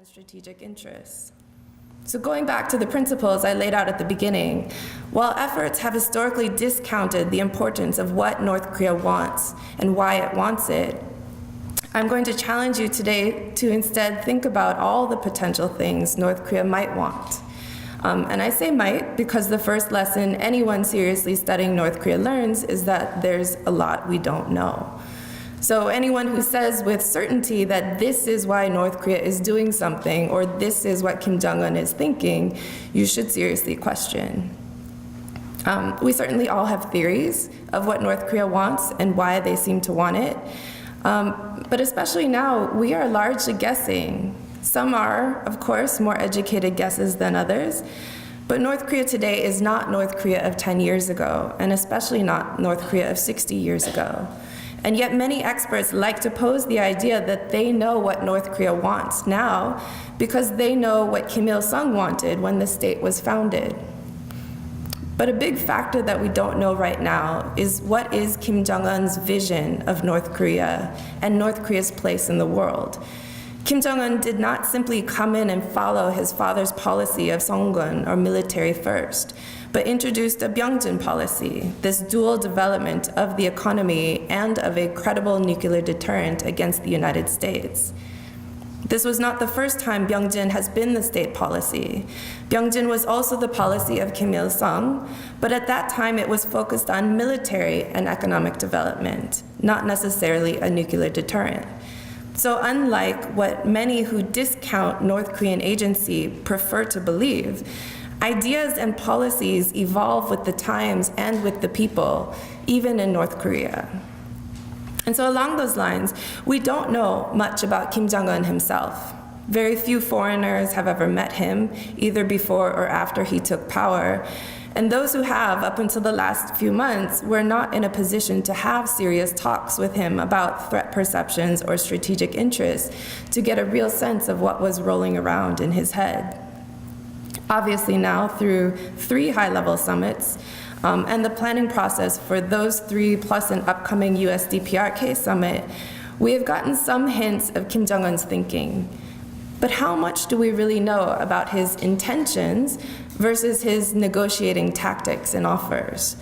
and strategic interests. So going back to the principles I laid out at the beginning, while efforts have historically discounted the importance of what North Korea wants and why it wants it, I'm going to challenge you today to instead think about all the potential things North Korea might want. And I say might because the first lesson anyone seriously studying North Korea learns is that there's a lot we don't know. So anyone who says with certainty that this is why North Korea is doing something or this is what Kim Jong-un is thinking, you should seriously question. We certainly all have theories of what North Korea wants and why they seem to want it. But especially now, we are largely guessing. Some are, of course, more educated guesses than others. But North Korea today is not North Korea of 10 years ago, and especially not North Korea of 60 years ago. And yet many experts like to pose the idea that they know what North Korea wants now because they know what Kim Il-sung wanted when the state was founded. But a big factor that we don't know right now is what is Kim Jong-un's vision of North Korea and North Korea's place in the world. Kim Jong-un did not simply come in and follow his father's policy of Songun, or military first, but introduced a Byungjin policy, this dual development of the economy and of a credible nuclear deterrent against the United States. This was not the first time Byungjin has been the state policy. Byungjin was also the policy of Kim Il-sung, but at that time it was focused on military and economic development, not necessarily a nuclear deterrent. So unlike what many who discount North Korean agency prefer to believe, ideas and policies evolve with the times and with the people, even in North Korea. And so along those lines, we don't know much about Kim Jong-un himself. Very few foreigners have ever met him, either before or after he took power. And those who have, up until the last few months, were not in a position to have serious talks with him about threat perceptions or strategic interests to get a real sense of what was rolling around in his head. Obviously now, through 3 high-level summits, and the planning process for those 3 plus an upcoming US-DPRK summit, we have gotten some hints of Kim Jong-un's thinking. But how much do we really know about his intentions versus his negotiating tactics and offers?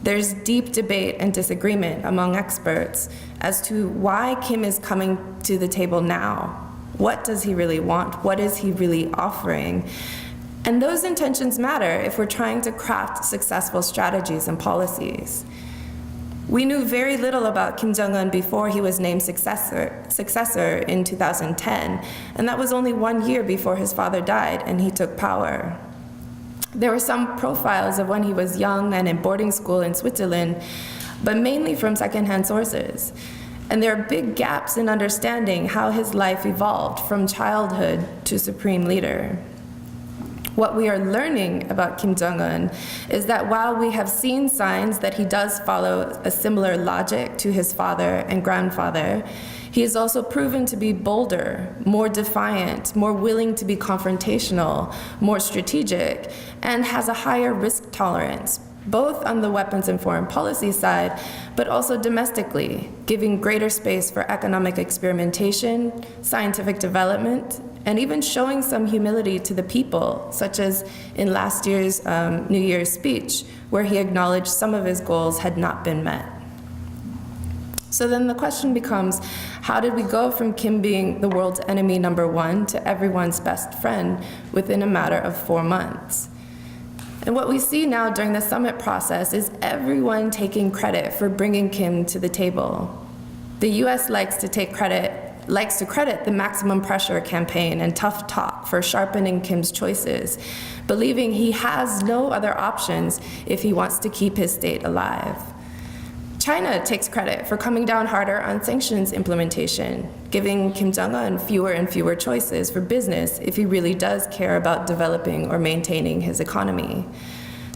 There's deep debate and disagreement among experts as to why Kim is coming to the table now. What does he really want? What is he really offering? And those intentions matter if we're trying to craft successful strategies and policies. We knew very little about Kim Jong-un before he was named successor in 2010, and that was only 1 year before his father died and he took power. There were some profiles of when he was young and in boarding school in Switzerland, but mainly from secondhand sources. And there are big gaps in understanding how his life evolved from childhood to supreme leader. What we are learning about Kim Jong-un is that while we have seen signs that he does follow a similar logic to his father and grandfather, he is also proven to be bolder, more defiant, more willing to be confrontational, more strategic, and has a higher risk tolerance, both on the weapons and foreign policy side, but also domestically, giving greater space for economic experimentation, scientific development, and even showing some humility to the people, such as in last year's New Year's speech, where he acknowledged some of his goals had not been met. So then the question becomes, how did we go from Kim being the world's enemy #1 to everyone's best friend within a matter of 4 months? And what we see now during the summit process is everyone taking credit for bringing Kim to the table. The US likes to credit the maximum pressure campaign and tough talk for sharpening Kim's choices, believing he has no other options if he wants to keep his state alive. China takes credit for coming down harder on sanctions implementation, giving Kim Jong-un fewer and fewer choices for business if he really does care about developing or maintaining his economy.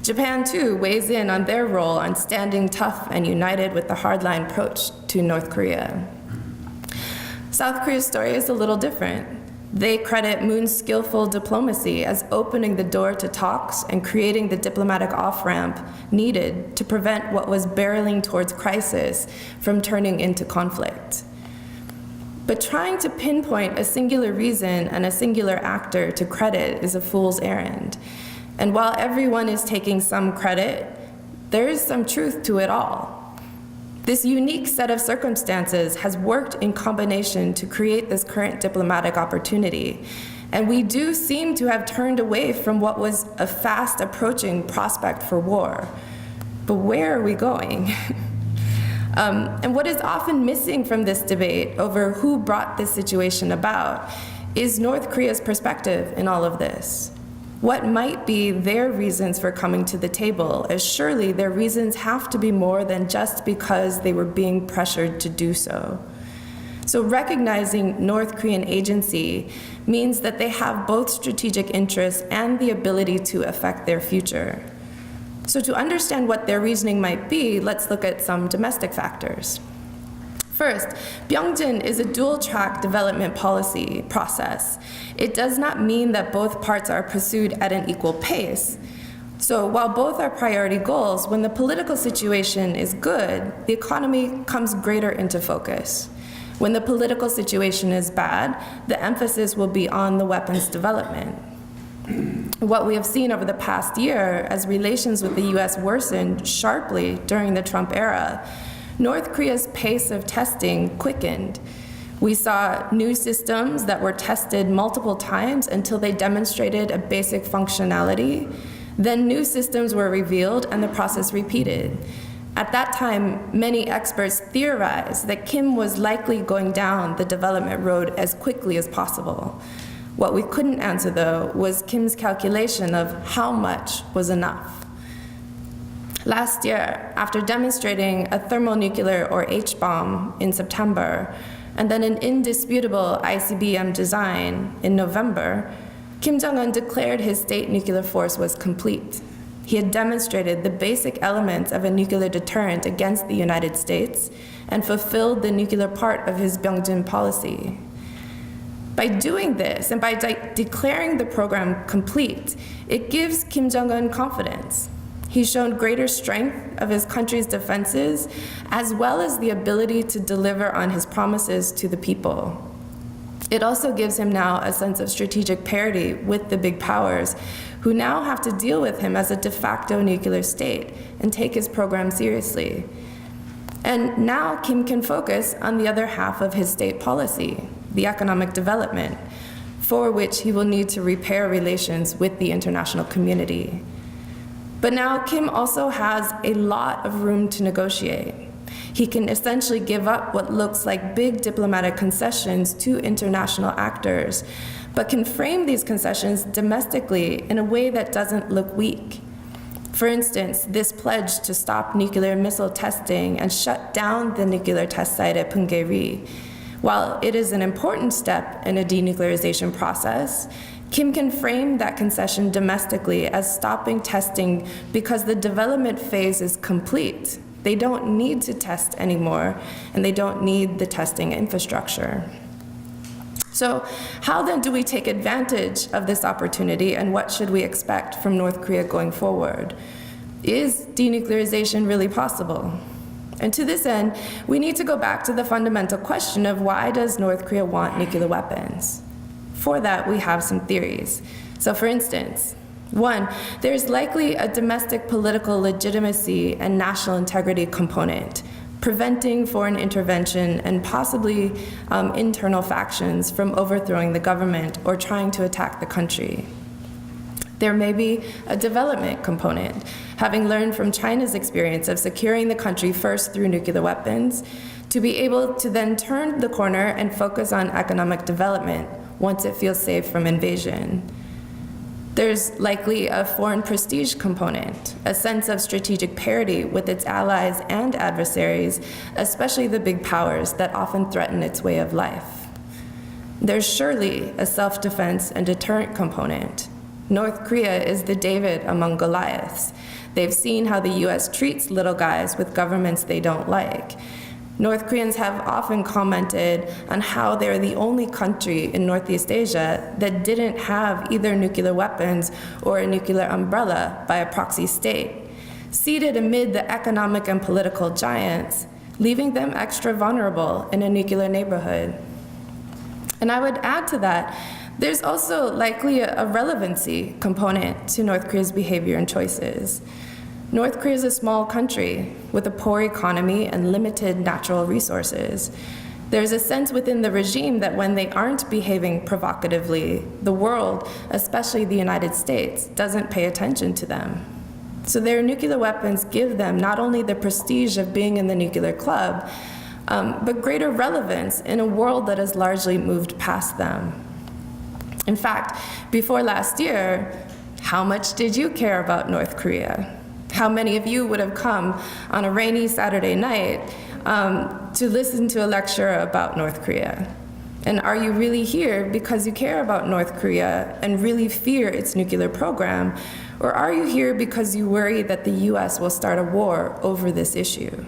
Japan, too, weighs in on their role on standing tough and united with the hardline approach to North Korea. South Korea's story is a little different. They credit Moon's skillful diplomacy as opening the door to talks and creating the diplomatic off-ramp needed to prevent what was barreling towards crisis from turning into conflict. But trying to pinpoint a singular reason and a singular actor to credit is a fool's errand. And while everyone is taking some credit, there is some truth to it all. This unique set of circumstances has worked in combination to create this current diplomatic opportunity. And we do seem to have turned away from what was a fast approaching prospect for war. But where are we going? And what is often missing from this debate over who brought this situation about is North Korea's perspective in all of this. What might be their reasons for coming to the table, as surely their reasons have to be more than just because they were being pressured to do so. So recognizing North Korean agency means that they have both strategic interests and the ability to affect their future. So to understand what their reasoning might be, let's look at some domestic factors. First, Byungjin is a dual-track development policy process. It does not mean that both parts are pursued at an equal pace. So while both are priority goals, when the political situation is good, the economy comes greater into focus. When the political situation is bad, the emphasis will be on the weapons development. What we have seen over the past year as relations with the US worsened sharply during the Trump era, North Korea's pace of testing quickened. We saw new systems that were tested multiple times until they demonstrated a basic functionality. Then new systems were revealed and the process repeated. At that time, many experts theorized that Kim was likely going down the development road as quickly as possible. What we couldn't answer, though, was Kim's calculation of how much was enough. Last year, after demonstrating a thermonuclear or H-bomb in September, and then an indisputable ICBM design in November, Kim Jong-un declared his state nuclear force was complete. He had demonstrated the basic elements of a nuclear deterrent against the United States and fulfilled the nuclear part of his Byungjin policy. By doing this and by declaring the program complete, it gives Kim Jong-un confidence. He's shown greater strength of his country's defenses, as well as the ability to deliver on his promises to the people. It also gives him now a sense of strategic parity with the big powers, who now have to deal with him as a de facto nuclear state and take his program seriously. And now Kim can focus on the other half of his state policy, the economic development, for which he will need to repair relations with the international community. But now Kim also has a lot of room to negotiate. He can essentially give up what looks like big diplomatic concessions to international actors, but can frame these concessions domestically in a way that doesn't look weak. For instance, this pledge to stop nuclear missile testing and shut down the nuclear test site at Punggye-ri. While it is an important step in a denuclearization process, Kim can frame that concession domestically as stopping testing because the development phase is complete. They don't need to test anymore, and they don't need the testing infrastructure. So how then do we take advantage of this opportunity, and what should we expect from North Korea going forward? Is denuclearization really possible? And to this end, we need to go back to the fundamental question of why does North Korea want nuclear weapons? For that, we have some theories. So for instance, one, there's likely a domestic political legitimacy and national integrity component, preventing foreign intervention and possibly internal factions from overthrowing the government or trying to attack the country. There may be a development component, having learned from China's experience of securing the country first through nuclear weapons, to be able to then turn the corner and focus on economic development once it feels safe from invasion. There's likely a foreign prestige component, a sense of strategic parity with its allies and adversaries, especially the big powers that often threaten its way of life. There's surely a self-defense and deterrent component. North Korea is the David among Goliaths. They've seen how the US treats little guys with governments they don't like. North Koreans have often commented on how they're the only country in Northeast Asia that didn't have either nuclear weapons or a nuclear umbrella by a proxy state, seated amid the economic and political giants, leaving them extra vulnerable in a nuclear neighborhood. And I would add to that, there's also likely a relevancy component to North Korea's behavior and choices. North Korea is a small country with a poor economy and limited natural resources. There's a sense within the regime that when they aren't behaving provocatively, the world, especially the United States, doesn't pay attention to them. So their nuclear weapons give them not only the prestige of being in the nuclear club, but greater relevance in a world that has largely moved past them. In fact, before last year, how much did you care about North Korea? How many of you would have come on a rainy Saturday night to listen to a lecture about North Korea? And are you really here because you care about North Korea and really fear its nuclear program? Or are you here because you worry that the US will start a war over this issue?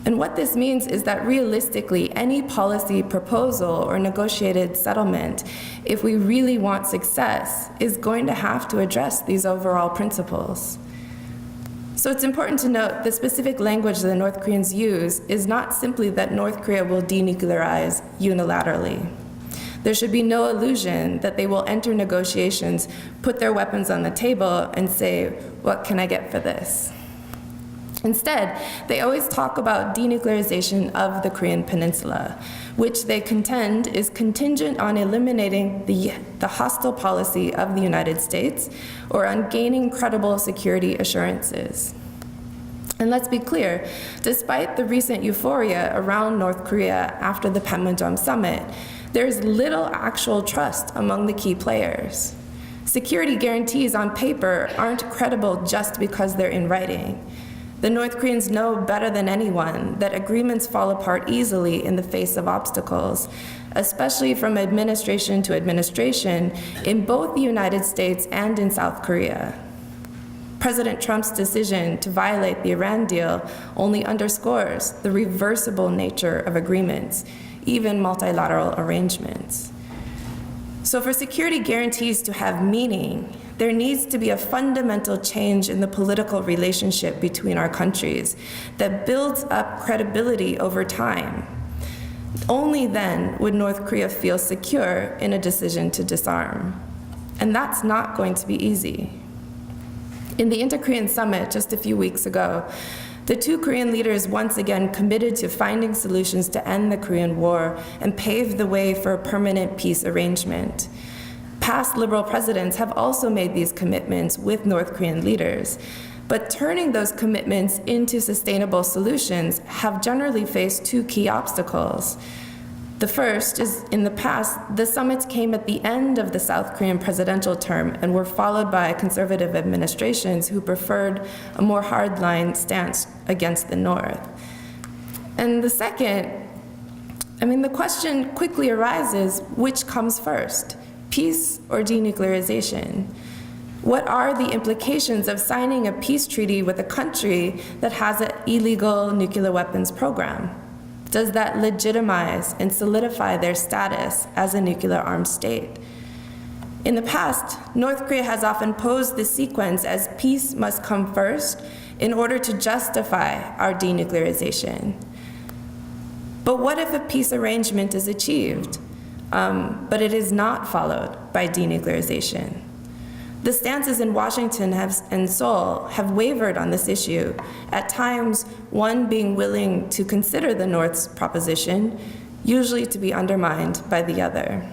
And what this means is that realistically, any policy proposal or negotiated settlement, if we really want success, is going to have to address these overall principles. So it's important to note the specific language that the North Koreans use is not simply that North Korea will denuclearize unilaterally. There should be no illusion that they will enter negotiations, put their weapons on the table, and say, what can I get for this? Instead, they always talk about denuclearization of the Korean Peninsula, which they contend is contingent on eliminating the hostile policy of the United States or on gaining credible security assurances. And let's be clear, despite the recent euphoria around North Korea after the Panmunjom summit, there's little actual trust among the key players. Security guarantees on paper aren't credible just because they're in writing. The North Koreans know better than anyone that agreements fall apart easily in the face of obstacles, especially from administration to administration in both the United States and in South Korea. President Trump's decision to violate the Iran deal only underscores the reversible nature of agreements, even multilateral arrangements. So for security guarantees to have meaning, there needs to be a fundamental change in the political relationship between our countries that builds up credibility over time. Only then would North Korea feel secure in a decision to disarm. And that's not going to be easy. In the Inter-Korean Summit just a few weeks ago, the two Korean leaders once again committed to finding solutions to end the Korean War and pave the way for a permanent peace arrangement. Past liberal presidents have also made these commitments with North Korean leaders, but turning those commitments into sustainable solutions have generally faced two key obstacles. The first is, in the past, the summits came at the end of the South Korean presidential term and were followed by conservative administrations who preferred a more hardline stance against the North. And the second, the question quickly arises, which comes first? Peace or denuclearization? What are the implications of signing a peace treaty with a country that has an illegal nuclear weapons program? Does that legitimize and solidify their status as a nuclear-armed state? In the past, North Korea has often posed the sequence as peace must come first in order to justify our denuclearization. But what if a peace arrangement is achieved, but it is not followed by denuclearization? The stances in Washington and Seoul have wavered on this issue, at times one being willing to consider the North's proposition, usually to be undermined by the other.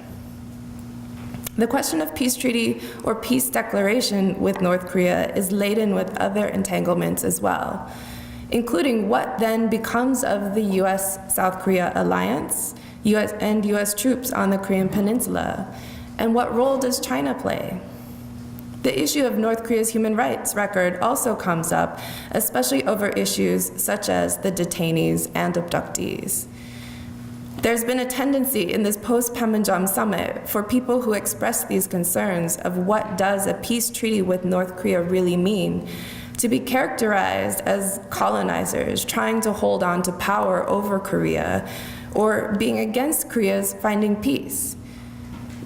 The question of peace treaty or peace declaration with North Korea is laden with other entanglements as well, including what then becomes of the US-South Korea alliance, US troops on the Korean Peninsula, and what role does China play? The issue of North Korea's human rights record also comes up, especially over issues such as the detainees and abductees. There's been a tendency in this post-Panmunjom summit for people who express these concerns of what does a peace treaty with North Korea really mean to be characterized as colonizers trying to hold on to power over Korea or being against Korea's finding peace.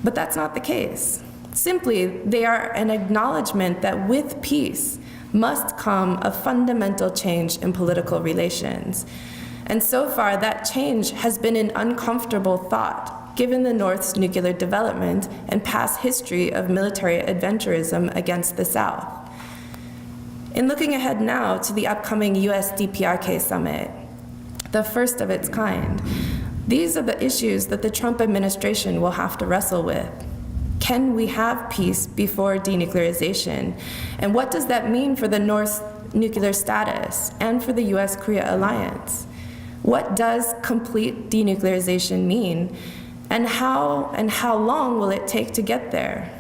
But that's not the case. Simply, they are an acknowledgement that with peace must come a fundamental change in political relations. And so far, that change has been an uncomfortable thought given the North's nuclear development and past history of military adventurism against the South. In looking ahead now to the upcoming US DPRK summit, the first of its kind, these are the issues that the Trump administration will have to wrestle with. Can we have peace before denuclearization? And what does that mean for the North's nuclear status and for the US-Korea alliance? What does complete denuclearization mean? And how long will it take to get there?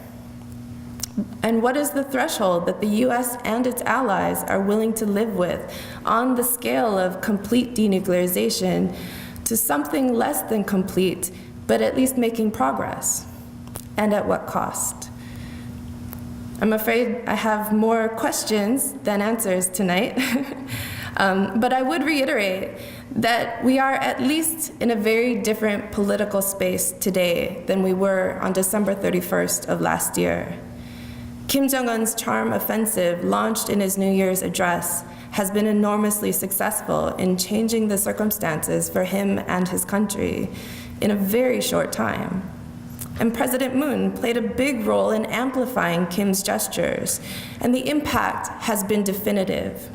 And what is the threshold that the US and its allies are willing to live with on the scale of complete denuclearization to something less than complete, but at least making progress? And at what cost? I'm afraid I have more questions than answers tonight, but I would reiterate that we are at least in a very different political space today than we were on December 31st of last year. Kim Jong-un's charm offensive, launched in his New Year's address, has been enormously successful in changing the circumstances for him and his country in a very short time. And President Moon played a big role in amplifying Kim's gestures, and the impact has been definitive.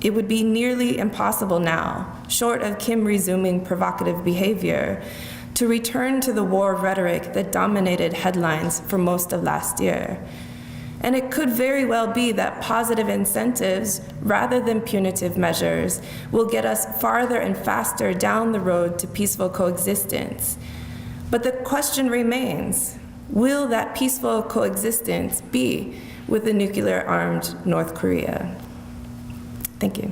It would be nearly impossible now, short of Kim resuming provocative behavior, to return to the war rhetoric that dominated headlines for most of last year. And it could very well be that positive incentives, rather than punitive measures, will get us farther and faster down the road to peaceful coexistence. But the question remains, will that peaceful coexistence be with a nuclear-armed North Korea? Thank you.